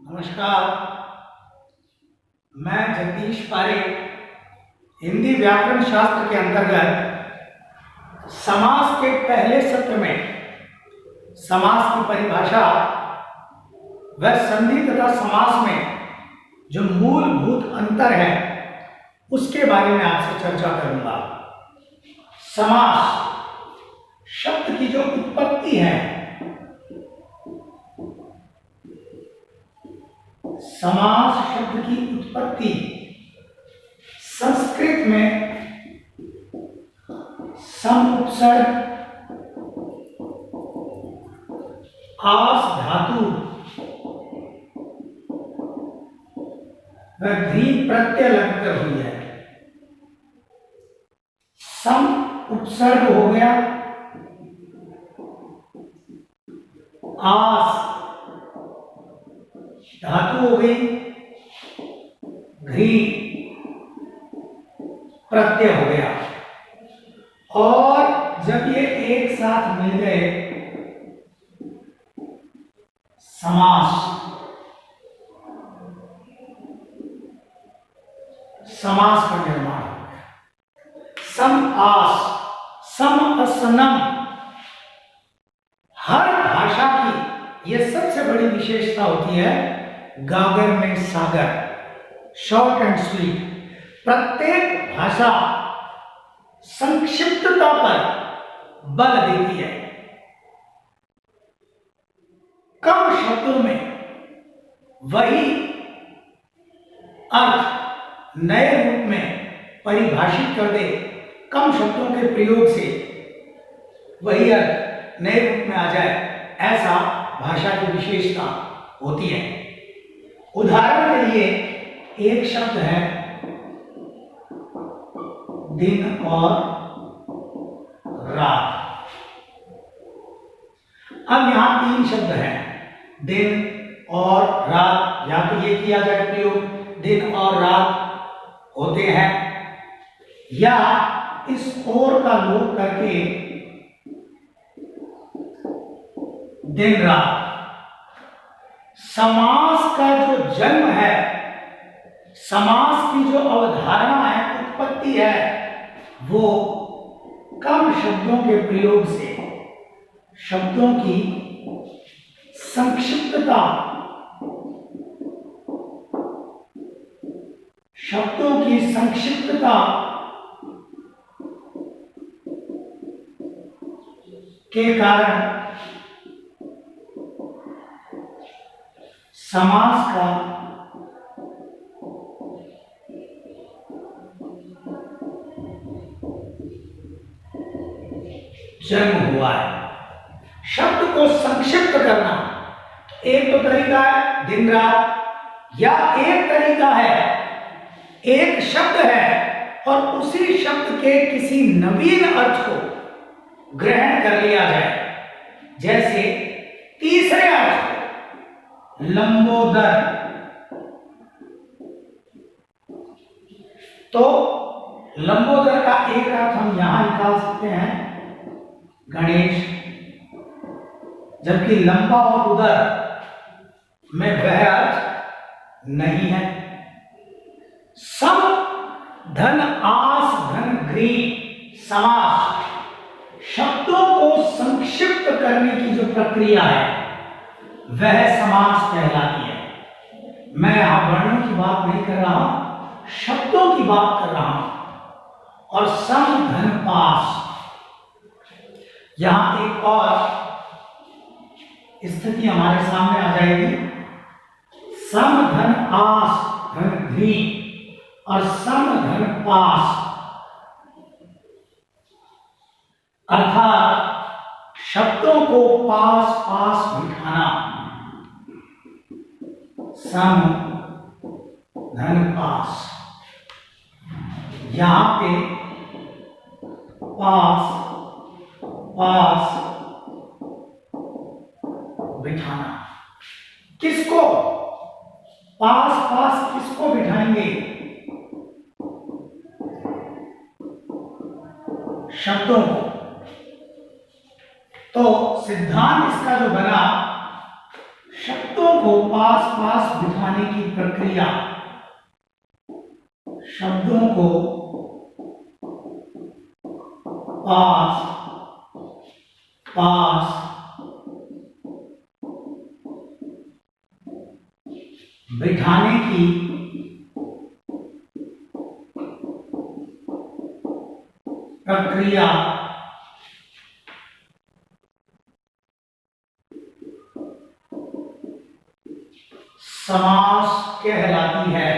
नमस्कार। मैं जगदीश पारेख हिंदी व्याकरण शास्त्र के अंतर्गत समास के पहले सत्र में समास की परिभाषा व संधि तथा समास में जो मूलभूत अंतर है उसके बारे में आपसे चर्चा करूंगा। समास शब्द की जो उत्पत्ति है, समास शब्द की उत्पत्ति संस्कृत में सम उपसर्ग आस धातु व धी प्रत्यय लगकर हुई है। सम उपसर्ग हो गया, आस धातु हो गई, घी प्रत्यय हो गया, और जब ये एक साथ मिल गए समास का निर्माण हो गया। सम आस, सम असनम, हर भाषा की यह सबसे बड़ी विशेषता होती है, गागर में सागर, शॉर्ट एंड स्वीट। प्रत्येक भाषा संक्षिप्तता पर बल देती है। कम शब्दों में वही अर्थ नए रूप में परिभाषित कर दे, कम शब्दों के प्रयोग से वही अर्थ नए रूप में आ जाए, ऐसा भाषा की विशेषता होती है। उदाहरण के लिए एक शब्द है दिन और रात। अब यहां तीन शब्द हैं, दिन और रात। या तो ये किया जाए प्रयोग, दिन और रात होते हैं, या इस और का लोप करके दिन रात। समास का जो जन्म है, समास की जो अवधारणा है, उत्पत्ति है, वो कम शब्दों के प्रयोग से शब्दों की संक्षिप्तता, के कारण समास का जन्म हुआ है। शब्द को संक्षिप्त करना एक तो तरीका है दिन रात, या एक तरीका है एक शब्द है और उसी शब्द के किसी नवीन अर्थ को ग्रहण कर लिया जाए। जैसे तीसरे अर्थ लंबोदर, तो लंबोदर का एक अर्थ हम यहां निकाल सकते हैं गणेश, जबकि लंबा और उदर में वह अर्थ नहीं है। सम धन आस धन घ्री समास शब्दों को संक्षिप्त करने की जो प्रक्रिया है वह समास कहलाती है। मैं यहां वर्णों की बात नहीं कर रहा, शब्दों की बात कर रहा हूं। और सम धन पास, यहां एक और स्थिति हमारे सामने आ जाएगी। सम धन आस धन घ्री और सम धन पास, अर्थात शब्दों को पास पास बिठाना। सम धन पास, यहां पे पास पास बिठाना। किसको पास पास किसको बिठाएंगे? शब्दों को। तो सिद्धांत इसका जो बना, शब्दों को पास पास बिठाने की प्रक्रिया शब्दों को पास पास बिठाने की प्रक्रिया समास कहलाती है।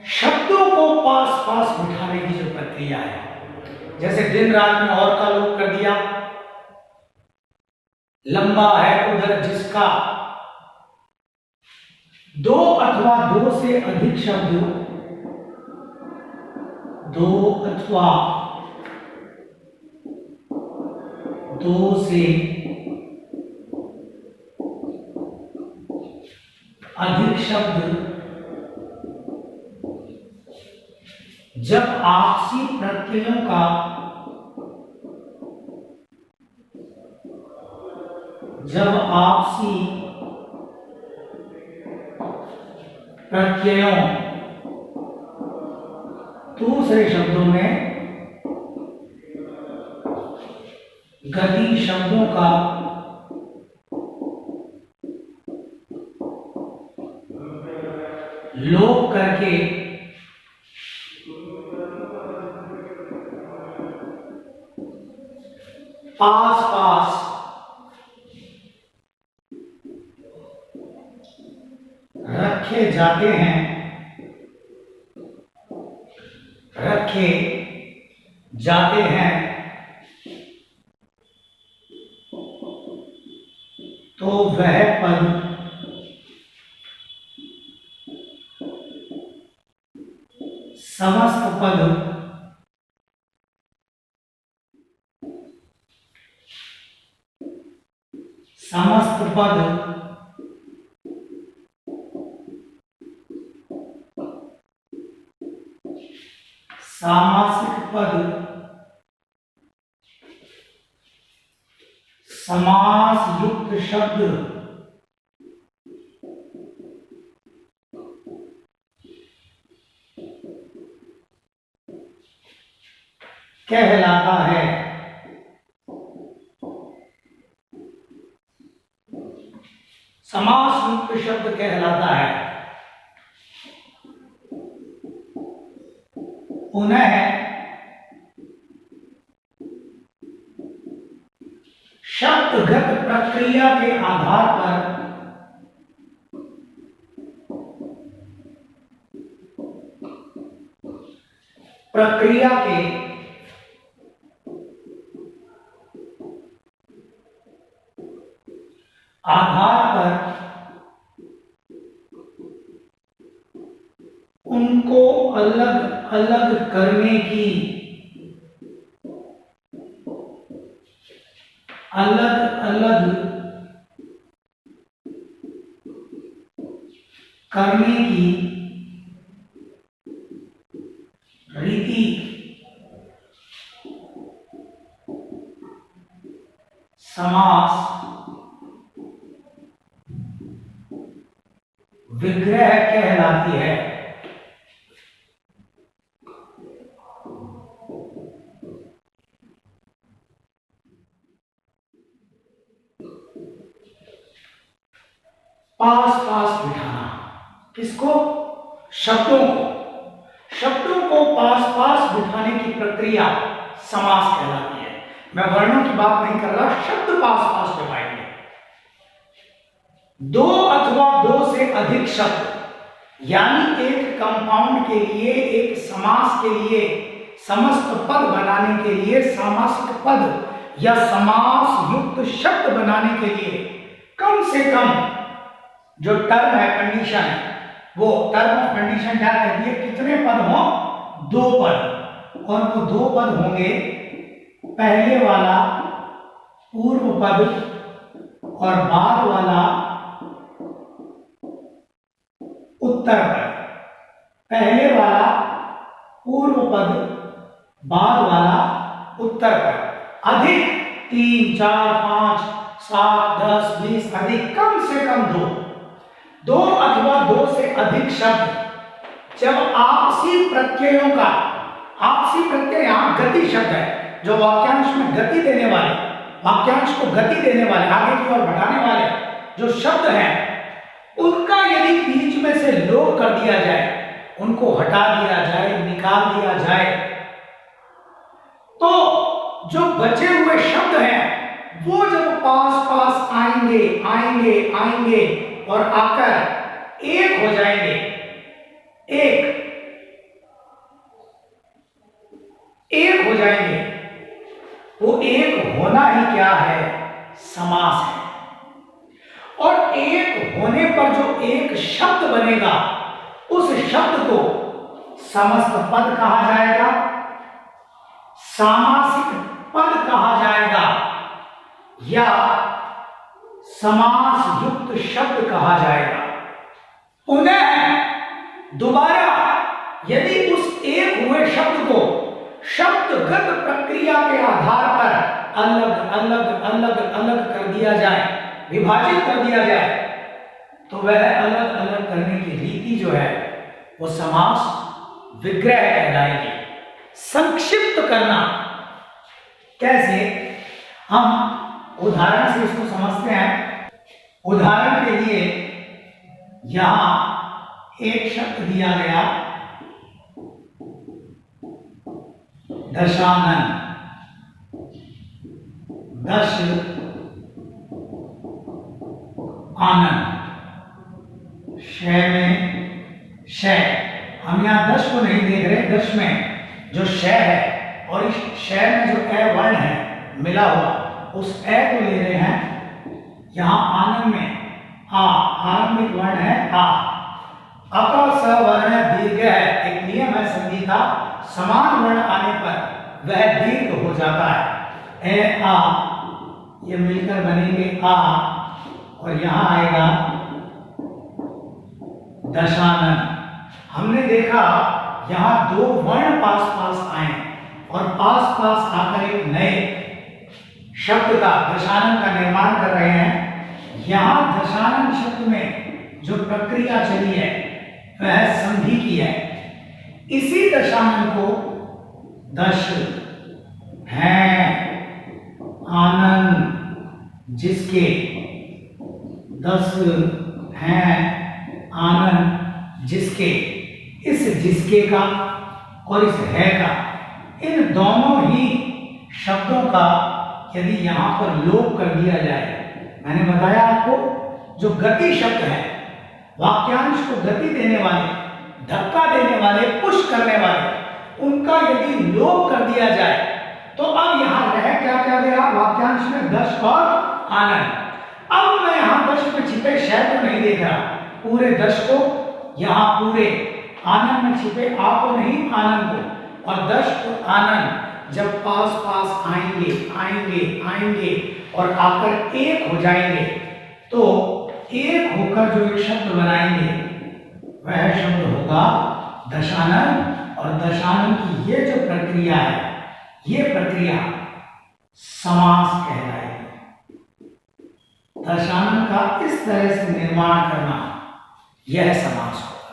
शब्दों को पास पास बिठाने की जो प्रक्रिया है, जैसे दिन रात में और का लोप कर दिया, लंबा है उधर जिसका, दो अथवा दो से अधिक शब्द, दो अथवा दो से अधिक शब्द जब आपसी प्रत्ययों का प्रत्ययों दूसरे शब्दों में गति शब्दों का लोप करके पास पास रखे जाते हैं तो वह पद समस्त पद सामासिक पद समास युक्त शब्द कहलाता है। समास युक्त शब्द कहलाता है। पुनः शब्दगत प्रक्रिया के आधार पर उनको अलग अलग करने की रीति समास विग्रह कहलाती है। पास पास बिठाना किसको? शब्दों को पास पास बिठाने की प्रक्रिया समास कहलाती है। मैं वर्णों की बात नहीं कर रहा, शब्द पास पास बिठाएंगे। दो अथवा दो से अधिक शब्द यानी एक कंपाउंड के लिए, एक समास के लिए, समस्त पद बनाने के लिए, सामासिक पद या समास युक्त शब्द बनाने के लिए कम से कम जो टर्म है, कंडीशन है, वो टर्म ऑफ कंडीशन क्या कहती है? कितने पद हो? दो पद। और वो दो पद होंगे, पहले वाला पूर्व पद और बाद वाला उत्तर पद। पहले वाला पूर्व पद बाद वाला उत्तर पर। अधिक 3, 4, 5, 7, 10, 20, अधिक कम से कम 2, 2 अथवा 2 से अधिक शब्द जब आपसी प्रत्ययों का, आपसी प्रत्यय यहां गति शब्द है, जो वाक्यांश में गति देने वाले, वाक्यांश को गति देने वाले, आगे की ओर बढ़ाने वाले जो शब्द हैं, उनका यदि बीच में से लोप कर दिया जाए, उनको हटा दिया जाए, निकाल दिया जाए, तो जो बचे हुए शब्द हैं वो जब पास पास आएंगे आएंगे आएंगे और आकर एक हो जाएंगे, एक हो जाएंगे, वो एक होना ही क्या है? समास है। और एक होने पर जो एक शब्द बनेगा, उस शब्द को समस्त पद कहा जाएगा, सामासिक पद कहा जाएगा, या समास युक्त शब्द कहा जाएगा। पुनः दोबारा यदि उस एक हुए शब्द को शब्दगत प्रक्रिया के आधार पर अलग अलग अलग अलग कर दिया जाए, विभाजित कर दिया जाए, तो वह अलग अलग करने की रीति जो है वो समास विग्रह कहलाएगी। संक्षिप्त करना कैसे? हम उदाहरण से इसको समझते हैं। उदाहरण के लिए यहां एक शब्द दिया गया, दशानन, दश आनंद, शय में शय, हम यहां दश को नहीं देख रहे, दश में जो शय है और इस शय में जो ए वर्ण है मिला हुआ, उस ए को ले रहे हैं। यहां आनंद में आ, आरंभिक वर्ण है आ, अका स वर्ण दीर्घ है। एक नियम है संधि का, समान वर्ण आने पर वह दीर्घ हो जाता है। ए आ, ये मिलकर बनेंगे आ, और यहां आएगा दशानन। हमने देखा यहां दो वर्ण पास पास आए और पास पास आकर एक नए शब्द का, दशानन का निर्माण कर रहे हैं। यहां दशानन शब्द में जो प्रक्रिया चली है वह संधि की है। इसी दशानन को दश है आनंद जिसके, 10 हैं आनंद जिसके, इस जिसके का और इस है का, इन दोनों ही शब्दों का यदि यहां पर लोप कर दिया जाए, मैंने बताया आपको जो गति शब्द है, वाक्यांश को गति देने वाले, धक्का देने वाले, पुश करने वाले, उनका यदि लोप कर दिया जाए तो अब यहां रह क्या क्या गया वाक्यांश में? दश और आनंद। अब मैं यहां दश में छिपे शय को नहीं देख रहा, पूरे दश को, यहां पूरे आनंद में छिपे आ को नहीं, आनंद को। और दश और आनंद जब पास पास आएंगे आएंगे आएंगे और आकर एक हो जाएंगे, तो एक होकर जो एक शब्द बनाएंगे वह शब्द होगा दशानन। और दशानन की ये जो प्रक्रिया है, ये प्रक्रिया समास कहलाएगी। दशानन का इस तरह से निर्माण करना, यह समास होगा।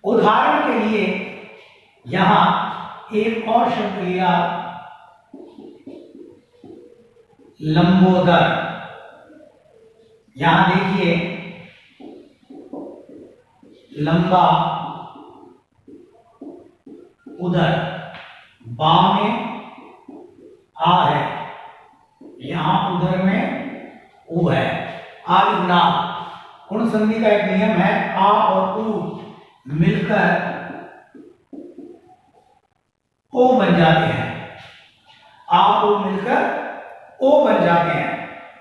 उदाहरण के लिए यहां एक और शब्द लिया, लंबोदर। यहां देखिए, लंबा उधर, बा में आ है, यहां उधर में उ है, आलिंगना। गुण संधि का एक नियम है, आ और उ मिलकर ओ बन जाते हैं, आ ओ मिलकर ओ बन जाते हैं।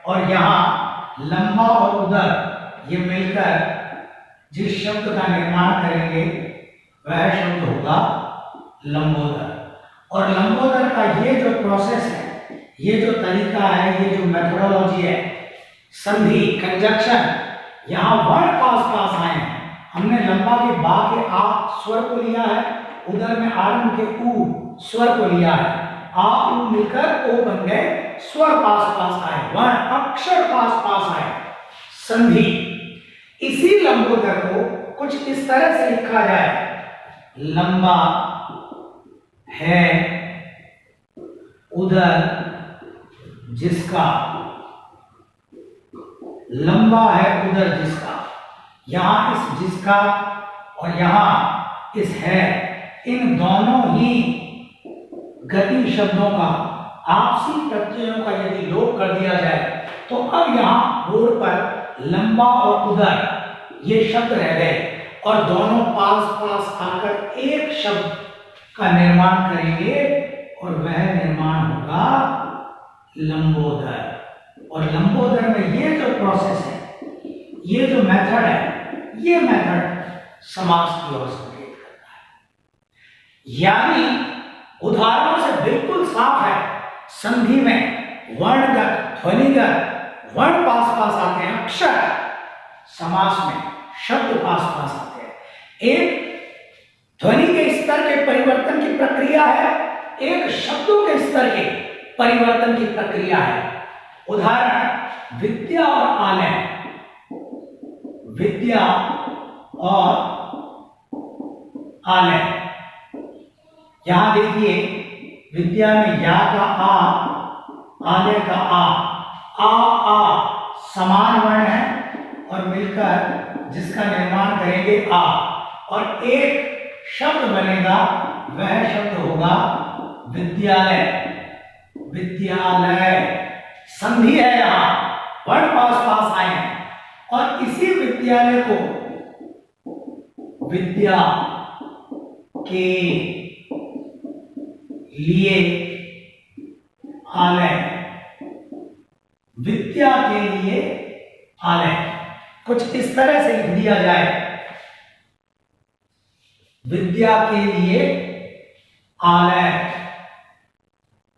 और यहां लंबा और उधर ये मिलकर जिस शब्द का निर्माण करेंगे वह शब्द होगा लंबोदर। और लंबोदर का ये जो प्रोसेस है, ये जो तरीका है, ये जो मेथोडोलॉजी है, संधि, कंजक्शन, यहां वर्ण पास पास आए हैं। हमने लंबा के बा के आ स्वर को लिया है उधर में आरंभ के ऊ स्वर को लिया है, आ ऊ मिलकर ओ बन गए, स्वर पास पास आए, वर्ण अक्षर पास पास आए, संधि। इसी लंबोदर को कुछ इस तरह से लिखा जाए, लंबा है उधर जिसका, लंबा है उधर जिसका। यहां इस जिसका और यहां इस है, इन दोनों ही गति शब्दों का आपसी प्रत्ययों का यदि लोप कर दिया जाए तो अब यहां बोर्ड पर लंबा और उधर ये शब्द रह गए और दोनों पास पास आकर एक शब्द का निर्माण करेंगे और वह निर्माण होगा लंबोदर। और लंबोदर में ये जो प्रोसेस है, ये जो मेथड है, ये मेथड समास की ओर संकेत करता है। यानी उदाहरणों से बिल्कुल साफ है, संधि में वर्णगत ध्वनिगत वर्ण पास पास आते हैं, अक्षर, समास में शब्द पास पास आते हैं। एक ध्वनि के स्तर के परिवर्तन की प्रक्रिया है, एक शब्दों के स्तर के परिवर्तन की प्रक्रिया है। उदाहरण विद्या और आलय, विद्या और आलय। यहां देखिए, विद्या में या का आ, आलय का आ समान वर्ण है और मिलकर जिसका निर्माण करेंगे आ, और एक शब्द बनेगा, वह शब्द होगा विद्यालय। विद्यालय संधि है, यहां वर्ण पास पास आए हैं और इसी विद्यालय को विद्या के लिए आलय, विद्या के लिए आलय, कुछ इस तरह से लिख दिया जाए, विद्या के लिए आलय।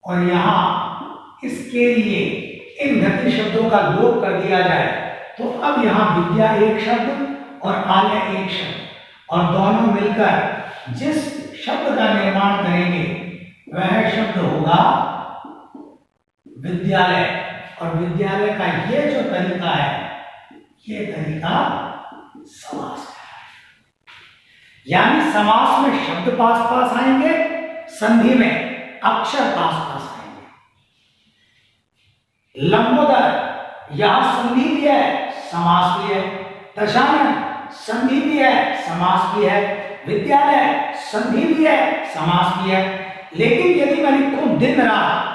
और यहां इसके लिए इन गति शब्दों का लोप कर दिया जाए तो अब यहां विद्या एक शब्द और आलय एक शब्द, और दोनों मिलकर जिस शब्द का निर्माण करेंगे वह शब्द होगा विद्यालय। और विद्यालय का ये जो तरीका है, ये तरीका समास का है। यानी समास में शब्द पास पास आएंगे, संधि में अक्षर पास पास आएंगे। लंबोदर यहां संधि भी है, समास भी है। दशानन संधि भी है, समास भी है। विद्यालय संधि भी है, समास भी है। लेकिन यदि मैं लिखूं दिन रात,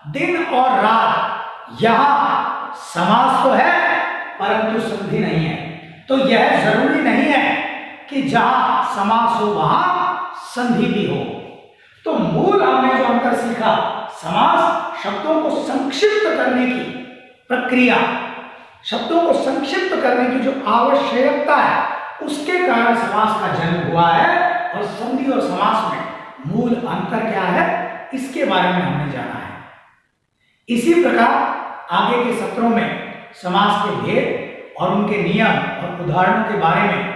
दिन और रात, यहां समास तो है परंतु संधि नहीं है, तो यह जरूरी नहीं है कि जहां समास हो वहां संधि भी हो। तो मूल हमने जो अंतर सीखा, समास शब्दों को संक्षिप्त करने की प्रक्रिया, शब्दों को संक्षिप्त करने की जो आवश्यकता है, उसके कारण समास का जन्म हुआ है। और संधि और समास में मूल अंतर क्या है, इसके बारे में हमने जाना है। इसी प्रकार आगे के सत्रों में समास के भेद और उनके नियम और उदाहरणों के बारे में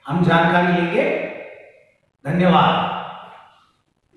हम जानकारी लेंगे। धन्यवाद।